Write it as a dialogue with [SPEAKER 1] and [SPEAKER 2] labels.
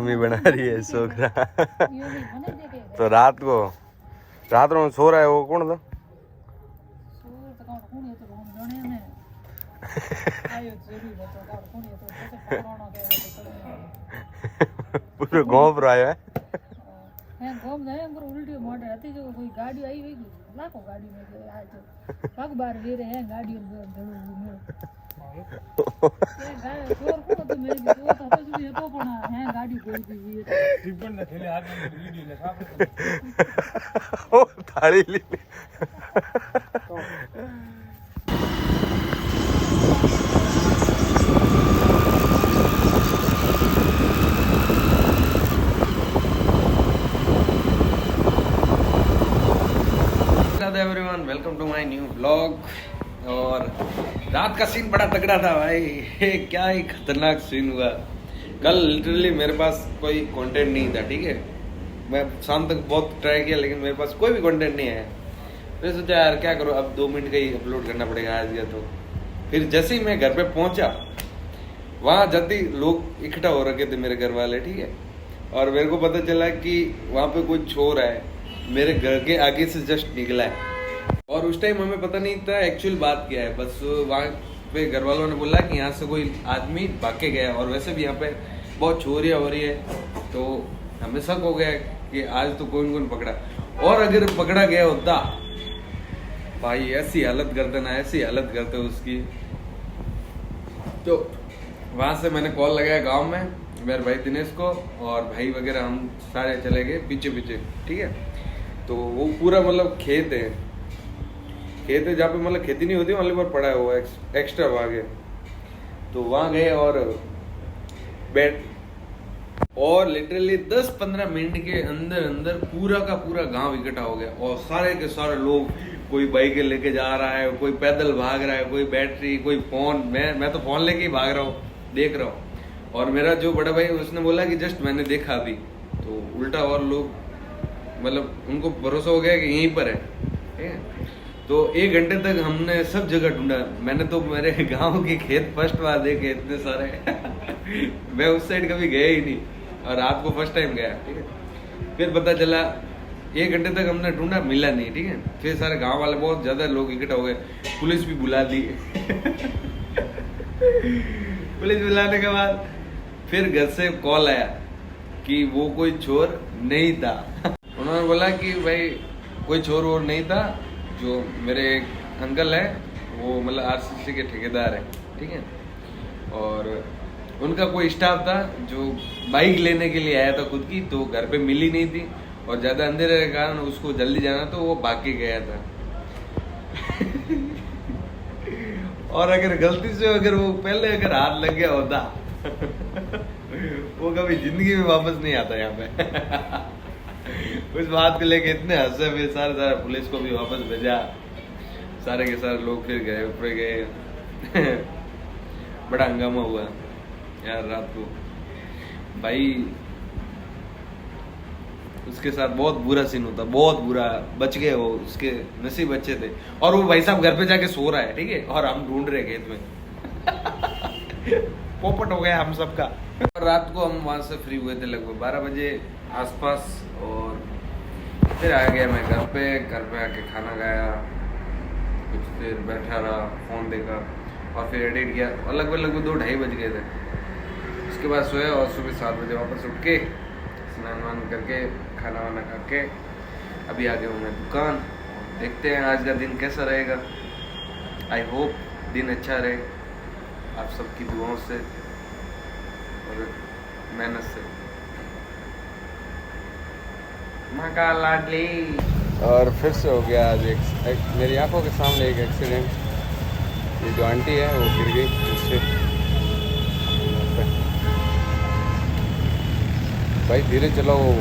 [SPEAKER 1] Mummy बना रही है सोखरा। तो रात को सो रहा है वो कौन था? पूरे गांव पर आया है।
[SPEAKER 2] गांव जाए अंदर उल्टी मोड़ रहती जो कोई गाड़ी आई हुई लाखों गाड़ी में आज पग बार वे रहे हैं गाड़ी में धड़ो में चोर को तो मेरी चोर तो जो ये तो पड़ा है गाड़ी कोई भी रिबन ने खेले हाथ में वीडियो ले साफ
[SPEAKER 1] ओ थाली ली। Everyone welcome to my new blog. और रात का सीन बड़ा तगड़ा था भाई, क्या ही खतरनाक सीन हुआ। कल लिटरली मेरे पास कोई कंटेंट नहीं था, ठीक है। मैं शाम तक बहुत ट्राई किया लेकिन मेरे पास कोई भी कंटेंट नहीं है। फिर सोचा यार क्या करो, अब 2 मिनट का ही अपलोड करना पड़ेगा आज या तो। फिर जैसे ही मैं घर पे पहुंचा, वहाँ जाते ही लोग इकट्ठा हो रखे थे मेरे घर वाले, ठीक है। और मेरे को पता चला कि वहाँ पे कोई छोर है मेरे घर के आगे से जस्ट निकला है। और उस टाइम हमें पता नहीं था एक्चुअल बात क्या है, बस वहाँ पे घर वालों ने बोला कि यहाँ से कोई आदमी भाग के गया। और वैसे भी यहाँ पे बहुत चोरियाँ हो रही है, तो हमें शक हो गया कि आज तो कौन कौन पकड़ा। और अगर पकड़ा गया होता भाई, ऐसी हालत करते ना, ऐसी हालत करते उसकी। तो वहाँ से मैंने कॉल लगाया गाँव में मेरे भाई दिनेश को, और भाई वगैरह हम सारे चले गए पीछे पीछे, ठीक है। तो वो पूरा मतलब खेत है जहाँ पे मतलब खेती नहीं होती, वहाँ पर पड़ा हुआ एक्स्ट्रा भाग है। तो वहाँ गए और बैठ, और लिटरली 10-15 मिनट के अंदर अंदर पूरा का पूरा गांव इकट्ठा हो गया। और सारे के सारे लोग, कोई बाइक लेके जा रहा है, कोई पैदल भाग रहा है, कोई बैटरी, कोई फोन। मैं तो फोन लेके ही भाग रहा हूँ, देख रहा हूँ। और मेरा जो बड़ा भाई उसने बोला कि जस्ट मैंने देखा अभी। तो उल्टा और लोग मतलब उनको भरोसा हो गया कि यहीं पर है, ठीक है। तो 1 घंटे तक हमने सब जगह ढूंढा। मैंने तो मेरे गांव के खेत फर्स्ट बार देखे इतने सारे। मैं उस साइड कभी गया ही नहीं, और रात को फर्स्ट टाइम गया, ठीक है। फिर पता चला 1 घंटे तक हमने ढूंढा, मिला नहीं, ठीक है। फिर सारे गांव वाले बहुत ज्यादा लोग इकट्ठा हो गए, पुलिस भी बुला दी। पुलिस बुलाने के बाद फिर घर से कॉल आया कि वो कोई चोर नहीं था। उन्होंने बोला कि भाई कोई चोर वोर नहीं था, जो मेरे अंकल है वो मतलब आरसीसी के ठेकेदार है, ठीक है। और उनका कोई स्टाफ था जो बाइक लेने के लिए आया था खुद की, तो घर पे मिली नहीं थी। और ज्यादा अंधेरे के कारण उसको जल्दी जाना, तो वो भाग के गया था। और अगर गलती से अगर वो पहले अगर हाथ लग गया होता, वो कभी जिंदगी में वापस नहीं आता यहाँ पे। उस बात को लेके इतने हंसे, फिर सारे पुलिस को भी वापस भेजा। सारे के सारे लोग फिर गए, ऊपर गए। बड़ा हंगामा हुआ यार रात को भाई। उसके साथ बहुत बुरा सीन होता, बहुत बुरा। बच गए वो, उसके नसीब अच्छे थे। और वो भाई साहब घर पे जाके सो रहा है, ठीक है। और हम ढूंढ रहे खेत में। पोपट हो गया हम सबका। और रात को हम वहां से फ्री हुए थे लगभग 12 बजे आसपास। और फिर आ गया मैं घर पे आके खाना खाया, कुछ देर बैठा रहा, फोन देखा, और फिर एडिट किया। और लगभग 2-2:30 बज गए थे। उसके बाद सोया, और सुबह 7 बजे वापस उठ के स्नान वान करके खाना वाना खा के अभी आ गया हूँ मैं दुकान। देखते हैं आज का दिन कैसा रहेगा। आई होप दिन अच्छा रहे, आप सबकी दुआओं से और मेहनत से। माँ का लाडली। और फिर से हो गया आज एक मेरी आंखों के सामने एक एक्सीडेंट। ये जो आंटी है वो गिर गई उससे। भाई धीरे चलाओ।